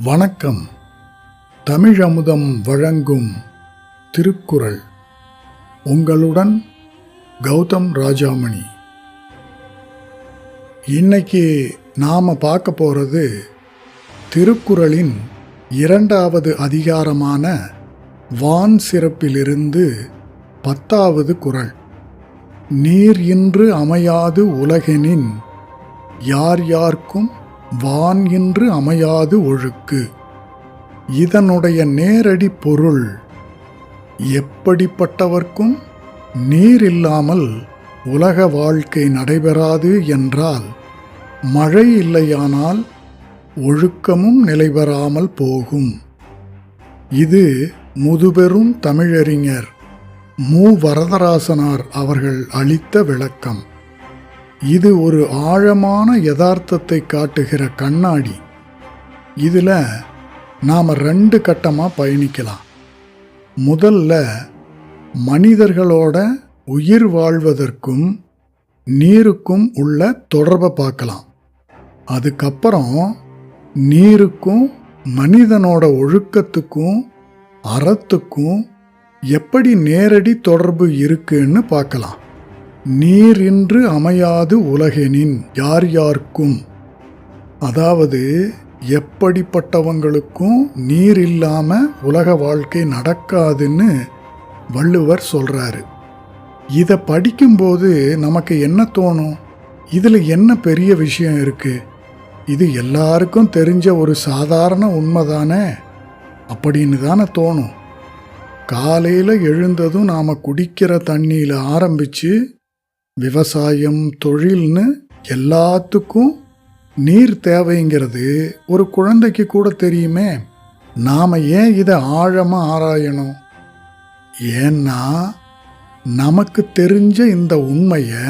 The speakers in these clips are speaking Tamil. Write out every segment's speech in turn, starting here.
வணக்கம். தமிழமுதம் வழங்கும் திருக்குறள். உங்களுடன் கௌதம் ராஜாமணி. இன்னைக்கு நாம பார்க்க போறது திருக்குறளின் 2வது அதிகாரமான வான் சிறப்பிலிருந்து 10வது குறள். நீர் இன்று அமையாது உலகெனின் யார் யார்க்கும் வான் இன்று அமையாது ஒழுக்கு. இதனுடைய நேரடி பொருள், எப்படிப்பட்டவர்க்கும் நீர் இல்லாமல் உலக வாழ்க்கை நடைபெறாது என்றால், மழை இல்லையானால் ஒழுக்கமும் நிலைபெறாமல் போகும். இது முதுபெரும் தமிழறிஞர் மு. வரதராசனார் அவர்கள் அளித்த விளக்கம். இது ஒரு ஆழமான யதார்த்தத்தை காட்டுகிற கண்ணாடி. இதில் நாம் 2 கட்டமாக பயணிக்கலாம். முதல்ல மனிதர்களோட உயிர் வாழ்வதற்கும் நீருக்கும் உள்ள தொடர்பை பார்க்கலாம். அதுக்கப்புறம் நீருக்கும் மனிதனோட ஒழுக்கத்துக்கும் அறத்துக்கும் எப்படி நேரடி தொடர்பு இருக்குன்னு பார்க்கலாம். நீர் இன்று அமையாது உலகெனின் யார் யார்க்கும், அதாவது எப்படிப்பட்டவங்களுக்கும் நீர் இல்லாமல் உலக வாழ்க்கை நடக்காதுன்னு வள்ளுவர் சொல்கிறாரு. இதை படிக்கும்போது நமக்கு என்ன தோணும்? இதில் என்ன பெரிய விஷயம் இருக்குது? இது எல்லாருக்கும் தெரிஞ்ச ஒரு சாதாரண உண்மைதானே அப்படின்னு தானே தோணும். காலையில் எழுந்ததும் நாம் குடிக்கிற தண்ணியில் ஆரம்பித்து விவசாயம், தொழில்னு எல்லாத்துக்கும் நீர் தேவைங்கிறது ஒரு குழந்தைக்கு கூட தெரியுமே. நாம் ஏன் இதை ஆழமாக ஆராயணும்? ஏன்னா நமக்கு தெரிஞ்ச இந்த உண்மையை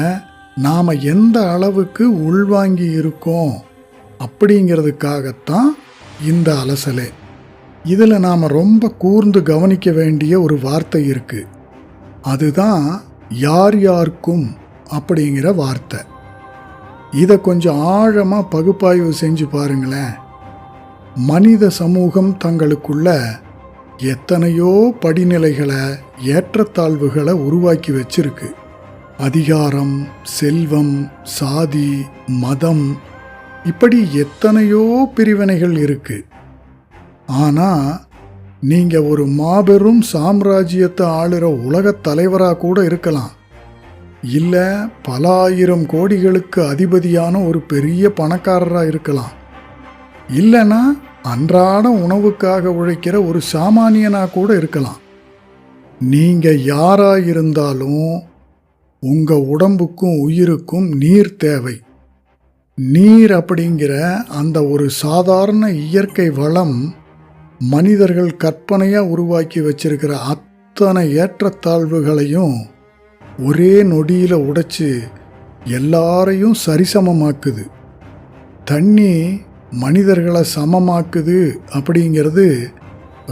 நாம் எந்த அளவுக்கு உள்வாங்கி இருக்கோம் அப்படிங்கிறதுக்காகத்தான் இந்த அலசலே. இதில் நாம் ரொம்ப கூர்ந்து கவனிக்க வேண்டிய ஒரு வார்த்தை இருக்குது. அதுதான் யார் யார்க்கும் அப்படிங்கிற வார்த்தை. இதை கொஞ்சம் ஆழமாக பகுப்பாய்வு செஞ்சு பாருங்களேன். மனித சமூகம் தங்களுக்குள்ள எத்தனையோ படிநிலைகளை, ஏற்றத்தாழ்வுகளை உருவாக்கி வச்சிருக்கு. அதிகாரம், செல்வம், சாதி, மதம், இப்படி எத்தனையோ பிரிவினைகள் இருக்கு. ஆனால் நீங்கள் ஒரு மாபெரும் சாம்ராஜ்யத்தை ஆளுற உலகத் தலைவராக கூட இருக்கலாம். இல்லை பல ஆயிரம் கோடிகளுக்கு அதிபதியான ஒரு பெரிய பணக்காரராக இருக்கலாம். இல்லைன்னா அன்றாட உணவுக்காக உழைக்கிற ஒரு சாமானியனாக கூட இருக்கலாம். நீங்கள் யாராக இருந்தாலும் உங்கள் உடம்புக்கும் உயிருக்கும் நீர் தேவை. நீர் அப்படிங்கிற அந்த ஒரு சாதாரண இயற்கை வளம் மனிதர்கள் கற்பனையாக உருவாக்கி வச்சிருக்கிற அத்தனை ஏற்றத்தாழ்வுகளையும் ஒரே நொடியில் உடைச்சு எல்லாரையும் சரிசமமாக்குது. தண்ணி மனிதர்களை சமமாக்குது அப்படிங்கிறது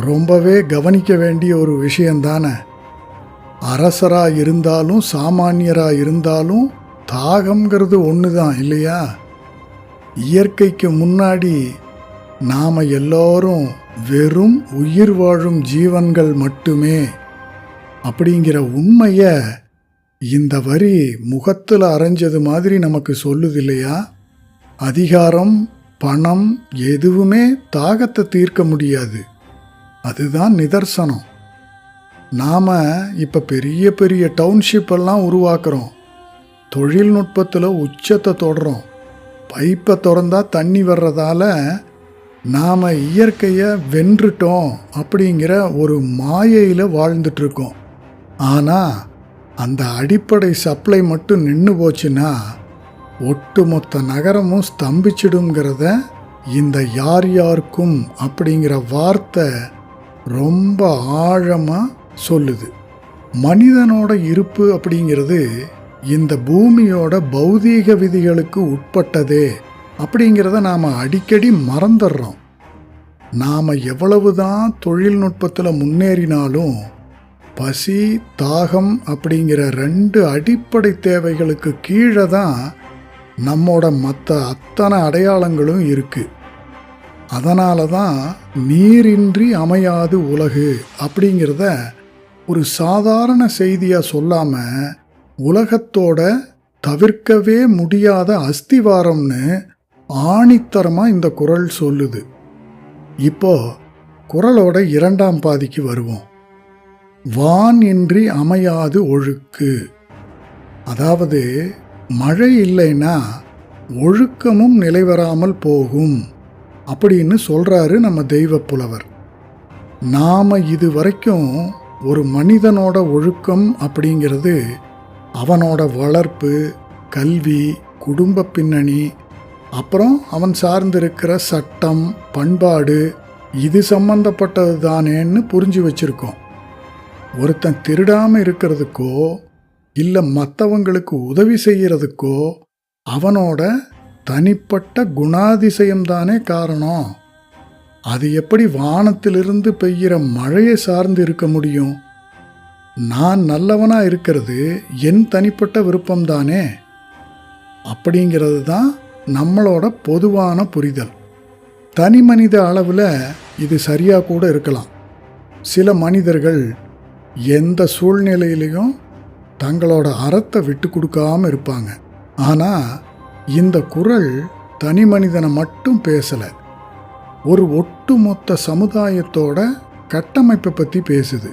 ரொம்பவே கவனிக்க வேண்டிய ஒரு விஷயந்தானே. அரசராக இருந்தாலும் சாமானியராக இருந்தாலும் தாகம்ங்கிறது ஒன்று தான் இல்லையா? இயற்கைக்கு முன்னாடி நாம் எல்லோரும் வெறும் உயிர் வாழும் ஜீவன்கள் மட்டுமே அப்படிங்கிற உண்மையை இந்த வரி முகத்தில் அரைஞ்சது மாதிரி நமக்கு சொல்லுது இல்லையா? அதிகாரம், பணம் எதுவுமே தாகத்தை தீர்க்க முடியாது. அதுதான் நிதர்சனம். நாம் இப்போ பெரிய பெரிய டவுன்ஷிப் எல்லாம் உருவாக்குறோம். தொழில்நுட்பத்தில் உச்சத்தை தொடுறோம். பைப்பை திறந்தா தண்ணி வர்றதால நாம் இயற்கையை வென்றுட்டோம் அப்படிங்கிற ஒரு மாயையில் வாழ்ந்துட்டுருக்கோம். ஆனால் அந்த அடிப்படை சப்ளை மட்டும் நின்று போச்சுன்னா ஒட்டுமொத்த நகரமும் ஸ்தம்பிச்சிடுங்கிறத இந்த யார் யார்க்கும் அப்படிங்கிற வார்த்தை ரொம்ப ஆழமாக சொல்லுது. மனிதனோட இருப்பு அப்படிங்கிறது இந்த பூமியோட பௌதீக விதிகளுக்கு உட்பட்டதே அப்படிங்கிறத நாம் அடிக்கடி மறந்துடுறோம். நாம் எவ்வளவுதான் தொழில்நுட்பத்தில் முன்னேறினாலும் பசி, தாகம் அப்படிங்கிற 2 அடிப்படை தேவைகளுக்கு கீழே தான் நம்மோட மற்ற அத்தனை அடையாளங்களும் இருக்குது. அதனால தான் நீரின்றி அமையாது உலகு அப்படிங்கிறத ஒரு சாதாரண செய்தியாக சொல்லாமல் உலகத்தோட தவிர்க்கவே முடியாத அஸ்திவாரம்னு ஆணித்தரமாக இந்த குறள் சொல்லுது. இப்போ குறளோட இரண்டாம் பாதிக்கு வருவோம். வான் இன்றி அமையாது ஒழுக்கு. அதாவது மழை இல்லைன்னா ஒழுக்கமும் நிலைவராமல் போகும் அப்படின்னு சொல்றாரு நம்ம தெய்வ புலவர். நாம இது வரைக்கும் ஒரு மனிதனோட ஒழுக்கம் அப்படிங்கிறது அவனோட வளர்ப்பு, கல்வி, குடும்ப பின்னணி, அப்புறம் அவன் சார்ந்திருக்கிற சட்டம், பண்பாடு, இது சம்பந்தப்பட்டது தானேன்னு புரிஞ்சு வச்சிருக்கோம். ஒருத்தன் திருடாமல் இருக்கிறதுக்கோ இல்லை மற்றவங்களுக்கு உதவி செய்கிறதுக்கோ அவனோட தனிப்பட்ட குணாதிசயம்தானே காரணம். அது எப்படி வானத்திலிருந்து பெய்கிற மழையை சார்ந்து இருக்க முடியும்? நான் நல்லவனாக இருக்கிறது என் தனிப்பட்ட விருப்பம்தானே. அப்படிங்கிறது தான் நம்மளோட பொதுவான புரிதல். தனி மனித அளவில் இது சரியாக கூட இருக்கலாம். சில மனிதர்கள் எந்த சூழ்நிலையிலையும் தங்களோட அறத்தை விட்டு கொடுக்காம இருப்பாங்க. ஆனால் இந்த குறள் தனி மனிதனை மட்டும் பேசலை, ஒரு ஒட்டுமொத்த சமுதாயத்தோட கட்டமைப்பை பற்றி பேசுது.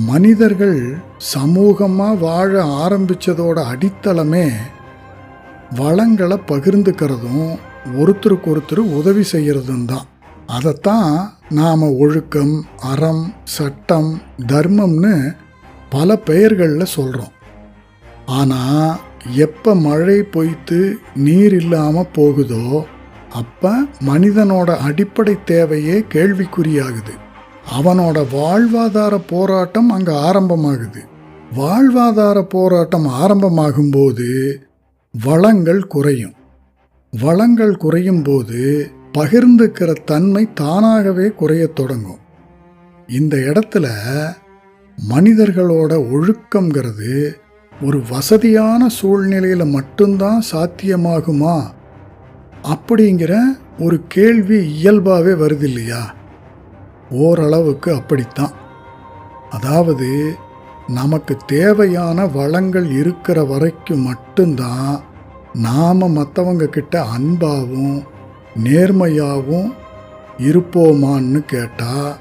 மனிதர்கள் சமூகமாக வாழ ஆரம்பித்ததோட அடித்தளமே வளங்களை பகிர்ந்துக்கிறதும் ஒருத்தருக்கு ஒருத்தர் உதவி செய்கிறதும் தான். அதைத்தான் நாம் ஒழுக்கம், அறம், சட்டம், தர்மம்னு பல பெயர்களில் சொல்கிறோம். ஆனால் எப்போ மழை பொய்த்து நீர் இல்லாமல் போகுதோ அப்போ மனிதனோட அடிப்படை தேவையே கேள்விக்குறியாகுது. அவனோட வாழ்வாதார போராட்டம் அங்கே ஆரம்பமாகுது. வாழ்வாதார போராட்டம் ஆரம்பமாகும்போது வளங்கள் குறையும். வளங்கள் குறையும் போது பகிர்ந்துக்கிற தன்மை தானாகவே குறையத் தொடங்கும். இந்த இடத்துல மனிதர்களோட ஒழுக்கங்கிறது ஒரு வசதியான சூழ்நிலையில் மட்டும்தான் சாத்தியமாகுமா அப்படிங்கிற ஒரு கேள்வி இயல்பாகவே வருது இல்லையா? ஓரளவுக்கு அப்படித்தான். அதாவது நமக்கு தேவையான வளங்கள் இருக்கிற வரைக்கும் மட்டும்தான் நாம் மற்றவங்க கிட்ட அன்பாகவும் நேர்மையாகவும் இருப்போமான்னு கேட்டால்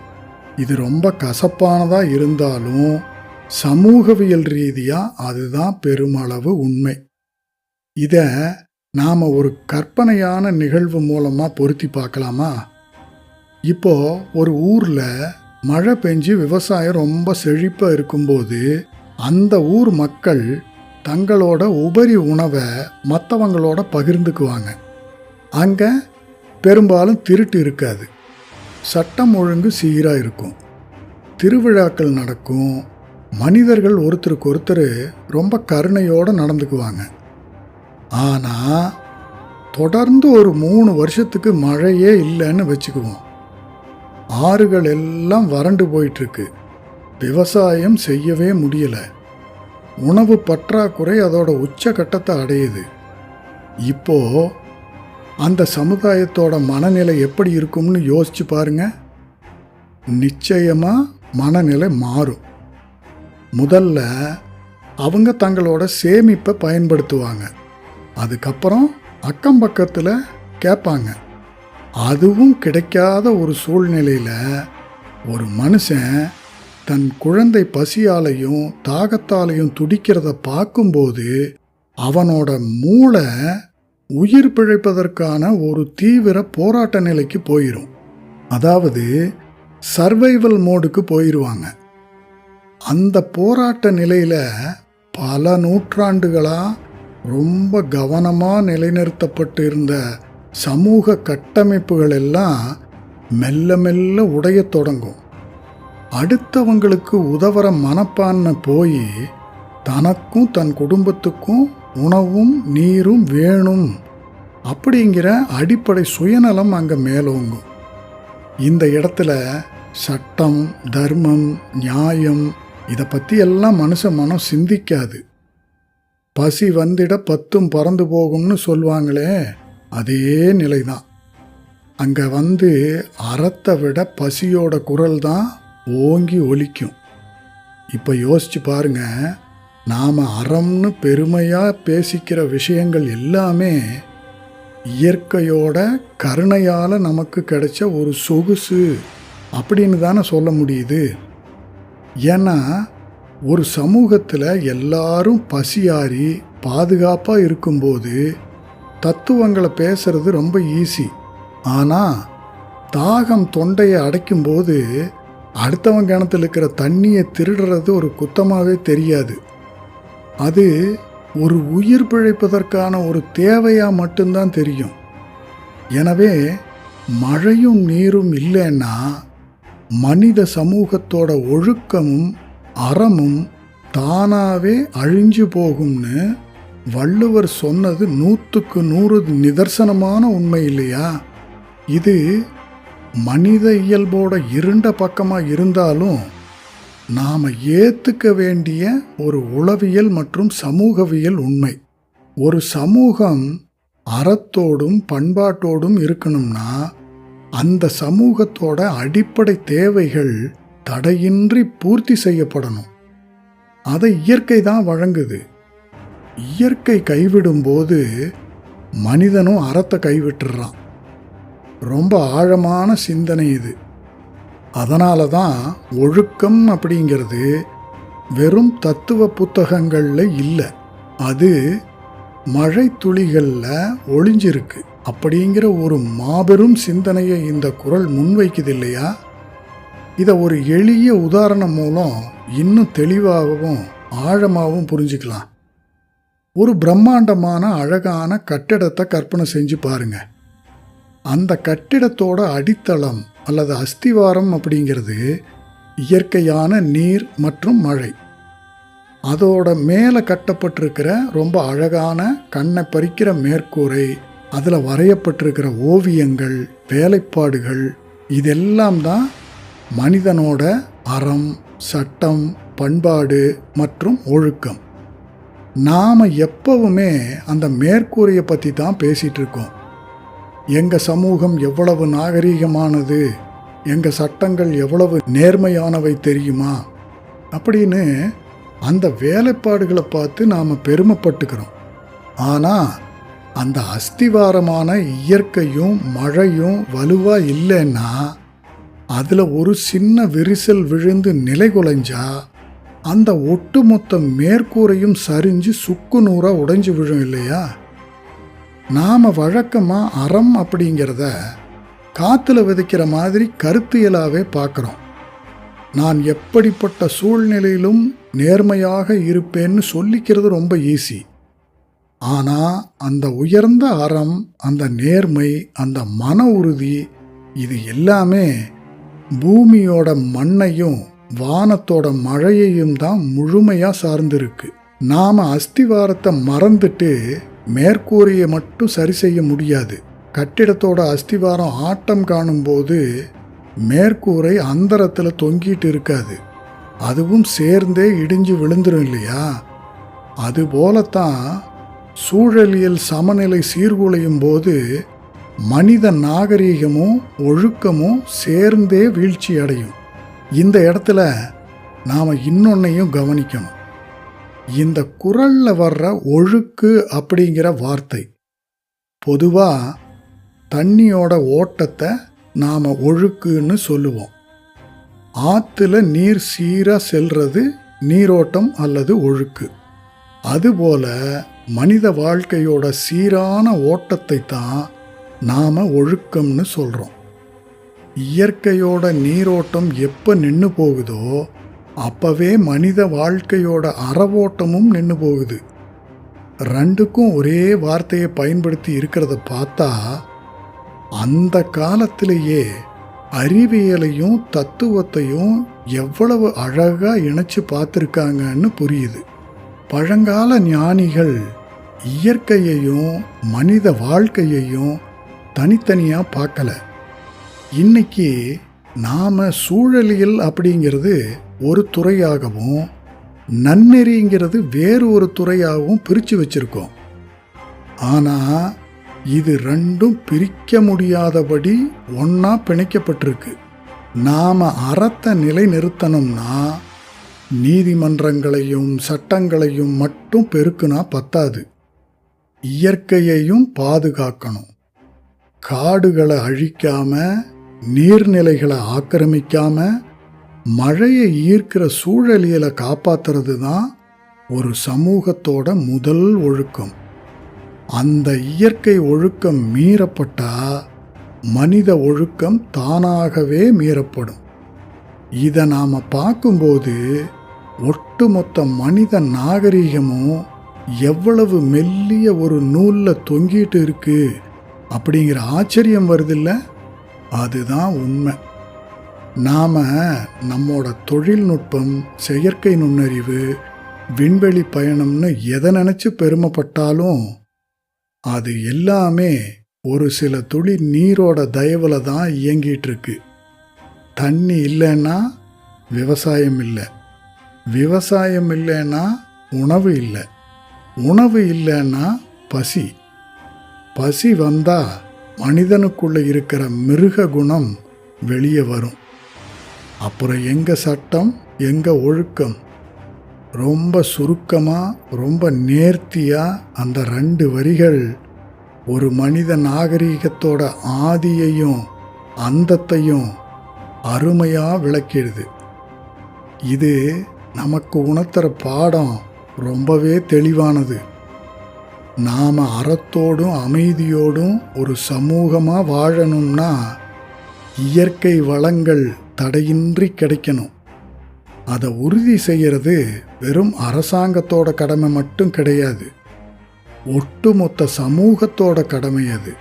இது ரொம்ப கசப்பானதாக இருந்தாலும் சமூகவியல் ரீதியாக அதுதான் பெருமளவு உண்மை. இதை நாம் ஒரு கற்பனையான நிகழ்வு மூலமாக பொருத்தி பார்க்கலாமா? இப்போ ஒரு ஊரில் மழை பெஞ்சு விவசாயம் ரொம்ப செழிப்பாக இருக்கும்போது அந்த ஊர் மக்கள் தங்களோட உபரி உணவை மற்றவங்களோட பகிர்ந்துக்குவாங்க. அங்கே பெரும்பாலும் திருட்டு இருக்காது, சட்டம் ஒழுங்கு சீராக இருக்கும், திருவிழாக்கள் நடக்கும், மனிதர்கள் ஒருத்தருக்கு ஒருத்தர் ரொம்ப கருணையோடு நடந்துக்குவாங்க. ஆனால் தொடர்ந்து ஒரு 3 வருஷத்துக்கு மழையே இல்லைன்னு வச்சுக்குவோம். ஆறுகள் எல்லாம் வறண்டு போயிட்டுருக்கு, விவசாயம் செய்யவே முடியலை, உணவு பற்றாக்குறை அதோட உச்சகட்டத்தை அடையுது. இப்போ அந்த சமுதாயத்தோட மனநிலை எப்படி இருக்கும்னு யோசிச்சு பாருங்க. நிச்சயமாக மனநிலை மாறும். முதல்ல அவங்க தங்களோட சேமிப்பை பயன்படுத்துவாங்க. அதுக்கப்புறம் அக்கம் பக்கத்தில் கேட்பாங்க. அதுவும் கிடைக்காத ஒரு சூழ்நிலையில் ஒரு மனுஷன் தன் குழந்தை பசியாலையும் தாகத்தாலையும் துடிக்கிறத பார்க்கும்போது அவனோட மூளை உயிர் பிழைப்பதற்கான ஒரு தீவிர போராட்ட நிலைக்கு போயிடும். அதாவது சர்வைவல் மோடுக்கு போயிடுவாங்க. அந்த போராட்ட நிலையில் பல நூற்றாண்டுகளாக ரொம்ப கவனமாக நிலைநிறுத்தப்பட்டு இருந்த சமூக கட்டமைப்புகள் எல்லாம் மெல்ல மெல்ல உடையத் தொடங்கும். அடுத்தவங்களுக்கு உதவுற மனப்பான்மை போய் தனக்கும் தன் குடும்பத்துக்கும் உணவும் நீரும் வேணும் அப்படிங்கிற அடிப்படை சுயநலம் அங்கே மேலோங்கும். இந்த இடத்துல சட்டம், தர்மம், நியாயம் இதை பற்றி எல்லாம் மனுஷ மனம் சிந்திக்காது. பசி வந்திட 10 பறந்து போகும்னு சொல்லுவாங்களே, அதே நிலைதான். அங்கே அறத்தை விட பசியோட குரல் தான் ஓங்கி ஒலிக்கும். இப்போ யோசிச்சு பாருங்க, நாம் அறம்னு பெருமையாக பேசிக்கிற விஷயங்கள் எல்லாமே இயற்கையோட கருணையால் நமக்கு கிடைச்ச ஒரு சொகுசு அப்படின்னு தானே சொல்ல முடியுது. ஏன்னா ஒரு சமூகத்தில் எல்லாரும் பசியாறி பாதுகாப்பாக இருக்கும்போது தத்துவங்களை பேசுறது ரொம்ப ஈஸி. ஆனால் தாகம் தொண்டையை அடைக்கும்போது அடுத்தவன் கிணத்துல இருக்கிற தண்ணியை திருடுறது ஒரு குத்தமாகவே தெரியாது. அது ஒரு உயிர் பிழைப்பதற்கான ஒரு தேவையாக மட்டும்தான் தெரியும். எனவே மழையும் நீரும் இல்லைன்னா மனித சமூகத்தோட ஒழுக்கமும் அறமும் தானாகவே அழிஞ்சு போகும்னு வள்ளுவர் சொன்னது 100க்கு 100 நிதர்சனமான உண்மை இல்லையா? இது மனித இயல்போட இருண்ட பக்கமாக இருந்தாலும் நாம் ஏற்றுக்க வேண்டிய ஒரு உளவியல் மற்றும் சமூகவியல் உண்மை. ஒரு சமூகம் அறத்தோடும் பண்பாட்டோடும் இருக்கணும்னா அந்த சமூகத்தோட அடிப்படை தேவைகள் தடையின்றி பூர்த்தி செய்யப்படணும். அதை இயற்கை தான் வழங்குது. இயற்கை கைவிடும்போது மனிதனும் அறத்தை கைவிட்டுறான். ரொம்ப ஆழமான சிந்தனை இது. அதனால தான் ஒழுக்கம் அப்படிங்கிறது வெறும் தத்துவ புத்தகங்களில் இல்லை, அது மழை துளிகளில் ஒளிஞ்சிருக்கு அப்படிங்கிற ஒரு மாபெரும் சிந்தனையை இந்த குறள் முன்வைக்குது இல்லையா? இதை ஒரு எளிய உதாரணம் மூலம் இன்னும் தெளிவாகவும் ஆழமாகவும் புரிஞ்சுக்கலாம். ஒரு பிரம்மாண்டமான அழகான கட்டிடத்தை கற்பனை செஞ்சு பாருங்க. அந்த கட்டிடத்தோட அடித்தளம் அல்லது அஸ்திவாரம் அப்படிங்கிறது இயற்கையான நீர் மற்றும் மழை. அதோட மேலே கட்டப்பட்டிருக்கிற ரொம்ப அழகான கண்ணை பறிக்கிற மேற்கூரை, அதில் வரையப்பட்டிருக்கிற ஓவியங்கள், வேலைப்பாடுகள், இதெல்லாம் தான் மனிதனோட அறம், சட்டம், பண்பாடு மற்றும் ஒழுக்கம். நாம் எப்பவுமே அந்த மேற்கூரையை பற்றி தான் பேசிகிட்டு இருக்கோம். எங்கள் சமூகம் எவ்வளவு நாகரீகமானது, எங்கள் சட்டங்கள் எவ்வளவு நேர்மையானவை தெரியுமா அப்படின்னு அந்த வேலைப்பாடுகளை பார்த்து நாம் பெருமைப்பட்டுக்கிறோம். ஆனால் அந்த அஸ்திவாரமான இயற்கையும் மழையும் வலுவாக இல்லைன்னா அதில் ஒரு சின்ன விரிசல் விழுந்து நிலைகுலைஞ்சா அந்த ஒட்டுமொத்த மேற்கூரையும் சரிஞ்சு சுக்கு நூறாக உடைஞ்சு விழும் இல்லையா? நாம் வழக்கமாக அறம் அப்படிங்கிறத காற்றுல விதைக்கிற மாதிரி கருத்தியலாகவே பார்க்குறோம். நான் எப்படிப்பட்ட சூழ்நிலையிலும் நேர்மையாக இருப்பேன்னு சொல்லிக்கிறது ரொம்ப ஈஸி. ஆனால் அந்த உயர்ந்த அறம், அந்த நேர்மை, அந்த மன உறுதி, இது எல்லாமே பூமியோட மண்ணையும் வானத்தோட மழையையும் தான் முழுமையாக சார்ந்திருக்கு. நாம் அஸ்திவாரத்தை மறந்துட்டு மேற்கூரையை மட்டும் சரி செய்ய முடியாது. கட்டிடத்தோட அஸ்திவாரம் ஆட்டம் காணும்போது மேற்கூரை அந்தரத்தில் தொங்கிட்டு இருக்காது, அதுவும் சேர்ந்தே இடிஞ்சு விழுந்துடும் இல்லையா? அதுபோலத்தான் சூழலியல் சமநிலை சீர்குலையும் போது மனித நாகரீகமும் ஒழுக்கமும் சேர்ந்தே வீழ்ச்சி அடையும். இந்த இடத்துல நாம் இன்னொன்னையும் கவனிக்கணும். இந்த குறளில் வர்ற ஒழுக்கு அப்படிங்கிற வார்த்தை பொதுவாக தண்ணியோட ஓட்டத்தை நாம் ஒழுக்குன்னு சொல்லுவோம். ஆற்றுல நீர் சீராக செல்றது நீரோட்டம் அல்லது ஒழுக்கு. அதுபோல மனித வாழ்க்கையோட சீரான ஓட்டத்தை தான் நாம் ஒழுக்கம்னு சொல்கிறோம். இயற்கையோட நீரோட்டம் எப்போ நின்று போகுதோ அப்போவே மனித வாழ்க்கையோட அறவோட்டமும் நின்று போகுது. ரெண்டுக்கும் ஒரே வார்த்தையை பயன்படுத்தி இருக்கிறத பார்த்தா அந்த காலத்திலேயே அறிவியலையும் தத்துவத்தையும் எவ்வளவு அழகாக இணைச்சு பார்த்துருக்காங்கன்னு புரியுது. பழங்கால ஞானிகள் இயற்கையையும் மனித வாழ்க்கையையும் தனித்தனியாக பார்க்கல. இன்னைக்கு நாம் சூழலியல் அப்படிங்கிறது ஒரு துறையாகவும் நன்னெறிங்கிறது வேறு ஒரு துறையாகவும் பிரித்து வச்சுருக்கோம். ஆனால் இது ரெண்டும் பிரிக்க முடியாதபடி ஒண்ணா பிணைக்கப்பட்டிருக்கு. நாம அறத்தை நிலைநிறுத்தணும்னா நீதிமன்றங்களையும் சட்டங்களையும் மட்டும் பெருக்குனா பத்தாது. இயற்கையையும் பாதுகாக்கணும். காடுகளை அழிக்காம, நீர்நிலைகளை ஆக்கிரமிக்காம, மழையை ஈர்க்கிற சூழலியலை காப்பாத்துறது தான் ஒரு சமூகத்தோட முதல் ஒழுக்கம். அந்த இயற்கை ஒழுக்கம் மீறப்பட்டா மனித ஒழுக்கம் தானாகவே மீறப்படும். இதை நாம் பார்க்கும்போது ஒட்டுமொத்த மனித நாகரீகமும் எவ்வளவு மெல்லிய ஒரு நூலில் தொங்கிட்டு இருக்கு அப்படிங்கிற ஆச்சரியம் வருதில்ல? அதுதான் உண்மை. நாம் நம்மோட தொழில்நுட்பம், செயற்கை நுண்ணறிவு, விண்வெளி பயணம்னு எதை நினச்சி பெருமைப்பட்டாலும் அது எல்லாமே ஒரு சில துளி நீரோட தயவுல தான் இயங்கிட்டு இருக்கு. தண்ணி இல்லைன்னா விவசாயம் இல்லை, விவசாயம் இல்லைன்னா உணவு இல்லை, உணவு இல்லைன்னா பசி, பசி வந்தா மனிதனுக்குள்ள இருக்கிற மிருக குணம் வெளியே வரும். அப்புறம் எங்க சட்டம், எங்க ஒழுக்கம்? ரொம்ப சுருக்கமா, ரொம்ப நேர்த்தியா அந்த 2 வரிகள் ஒரு மனித நாகரீகத்தோட ஆதியையும் அந்தத்தையும் அருமையா விளக்கிடுது. இது நமக்கு உணர்த்துற பாடம் ரொம்பவே தெளிவானது. நாம அறத்தோடும் அமைதியோடும் ஒரு சமூகமா வாழணும்னா இயற்கை வளங்கள் தடையின்றி கிடைக்கணும். அதை உறுதி செய்யறது வெறும் அரசாங்கத்தோட கடமை மட்டும் கிடையாது, ஒட்டுமொத்த சமூகத்தோட கடமை அது.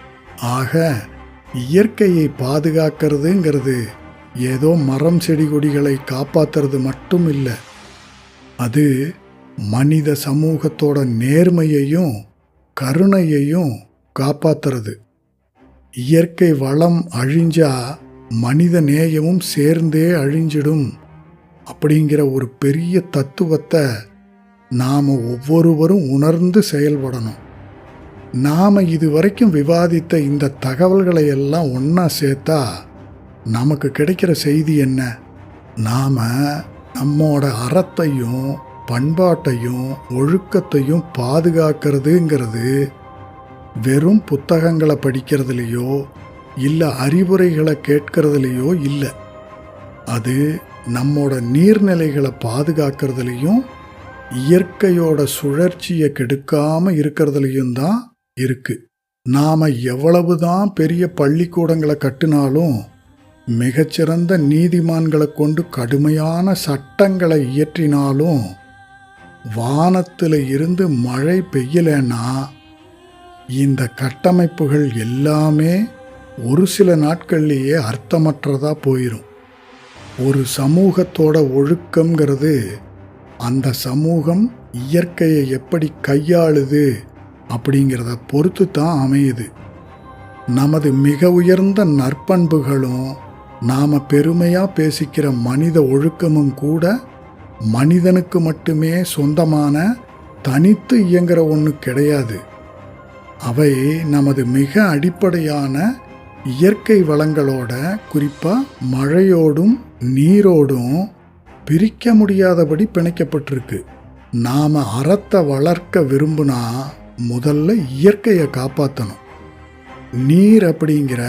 ஆக இயற்கையை பாதுகாக்கிறதுங்கிறது ஏதோ மரம் செடி கொடிகளை காப்பாத்துறது மட்டும் இல்லை, அது மனித சமூகத்தோட நேர்மையையும் கருணையையும் காப்பாத்துறது. இயற்கை வளம் அழிஞ்சா மனித நேயமும் சேர்ந்தே அழிஞ்சிடும் அப்படிங்கிற ஒரு பெரிய தத்துவத்தை நாம் ஒவ்வொருவரும் உணர்ந்து செயல்படணும். நாம் இதுவரைக்கும் விவாதித்த இந்த தகவல்களை எல்லாம் ஒன்றா சேர்த்தா நமக்கு கிடைக்கிற செய்தி என்ன? நாம் நம்மோட அறத்தையும் பண்பாட்டையும் ஒழுக்கத்தையும் பாதுகாக்கிறதுங்கிறது வெறும் புத்தகங்களை படிக்கிறதுலையோ இல்லை அறிவுரைகளை கேட்கறதுலையோ இல்லை. அது நம்மோட நீர்நிலைகளை பாதுகாக்கிறதுலையும் இயற்கையோட சுழற்சியை கெடுக்காம இருக்கிறதுலையும் தான் இருக்கு. நாம எவ்வளவுதான் பெரிய பள்ளிக்கூடங்களை கட்டினாலும், மிகச்சிறந்த நீதிமான்களை கொண்டு கடுமையான சட்டங்களை இயற்றினாலும், வானத்தில் இருந்து மழை பெய்யலைன்னா இந்த கட்டமைப்புகள் எல்லாமே ஒரு சில நாட்கள்லேயே அர்த்தமற்றதா போயிடும். ஒரு சமூகத்தோட ஒழுக்கம்ங்கிறது அந்த சமூகம் இயற்கையை எப்படி கையாளுது அப்படிங்கிறத பொறுத்து தான் அமையுது. நமது மிக உயர்ந்த நற்பண்புகளும் நாம் பெருமையாக பேசிக்கிற மனித ஒழுக்கமும் கூட மனிதனுக்கு மட்டுமே சொந்தமான தனித்து இயங்குகிற ஒன்று கிடையாது. அவை நமது மிக அடிப்படையான இயற்கை வளங்களோட, குறிப்பாக மழையோடும் நீரோடும் பிரிக்க முடியாதபடி பிணைக்கப்பட்டிருக்கு. நாம் அறத்தை வளர்க்க விரும்புனா முதல்ல இயற்கையை காப்பாற்றணும். நீர் அப்படிங்கிற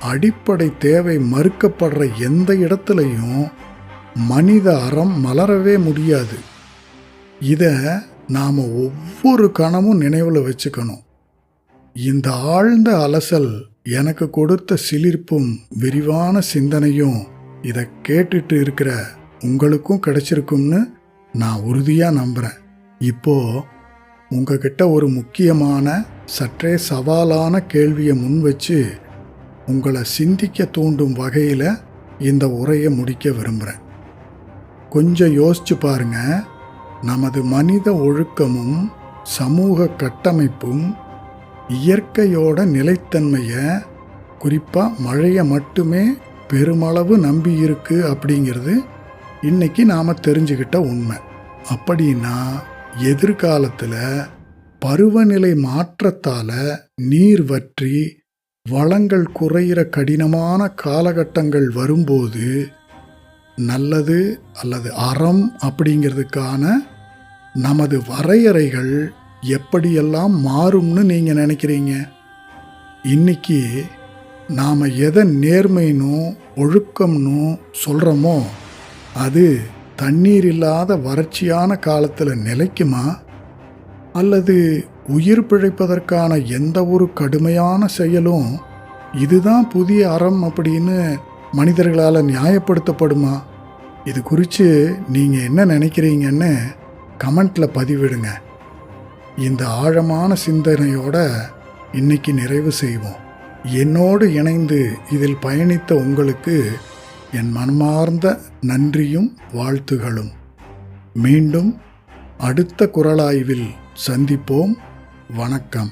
அடிப்படை தேவை மறுக்கப்படுற எந்த இடத்துலையும் மனித அறம் மலரவே முடியாது. இதை நாம் ஒவ்வொரு கணமும் நினைவில் வச்சுக்கணும். இந்த ஆழ்ந்த அலசல் எனக்கு கொடுத்த சிலிர்ப்பும் விரிவான சிந்தனையும் இதை கேட்டுட்டு இருக்கிற உங்களுக்கும் கிடைச்சிருக்கும்னு நான் உறுதியாக நம்புகிறேன். இப்போது உங்ககிட்ட ஒரு முக்கியமான, சற்றே சவாலான கேள்வியை முன் வச்சு உங்களை சிந்திக்க தூண்டும் வகையில் இந்த உரையை முடிக்க விரும்புகிறேன். கொஞ்சம் யோசிச்சு பாருங்க. நமது மனித ஒழுக்கமும் சமூக கட்டமைப்பும் இயற்கையோட நிலைத்தன்மையை, குறிப்பாக மழையை மட்டுமே பெருமளவு நம்பி இருக்கு அப்படிங்கிறது இன்னைக்கு நாம் தெரிஞ்சுக்கிட்ட உண்மை. அப்படின்னா எதிர்காலத்தில் பருவநிலை மாற்றத்தால நீர் வற்றி வளங்கள் குறையிற கடினமான காலகட்டங்கள் வரும்போது நல்லது அல்லது அறம் அப்படிங்கிறதுக்கான நமது வரையறைகள் எப்படியெல்லாம் மாறும்னு நீங்க நினைக்கிறீங்க? இன்னைக்கு நாம எதை நேர்மைனும் ஒழுக்கம்னும் சொல்றோமோ அது தண்ணீர் இல்லாத வறட்சியான காலத்துல நிலைக்குமா? அல்லது உயிர் பிழைப்பதற்கான எந்த ஒரு கடுமையான செயலும் இதுதான் புதிய அறம் அப்படின்னு மனிதர்களால் நியாயப்படுத்தப்படுமா? இது குறித்து நீங்கள் என்ன நினைக்கிறீங்கன்னு கமெண்ட்டில் பதிவிடுங்க. இந்த ஆழமான சிந்தனையோட இன்னைக்கு நிறைவு செய்வோம். என்னோடு இணைந்து இதில் பயணித்த உங்களுக்கு என் மனமார்ந்த நன்றியும் வாழ்த்துகளும். மீண்டும் அடுத்த குறளாய்வில் சந்திப்போம். வணக்கம்.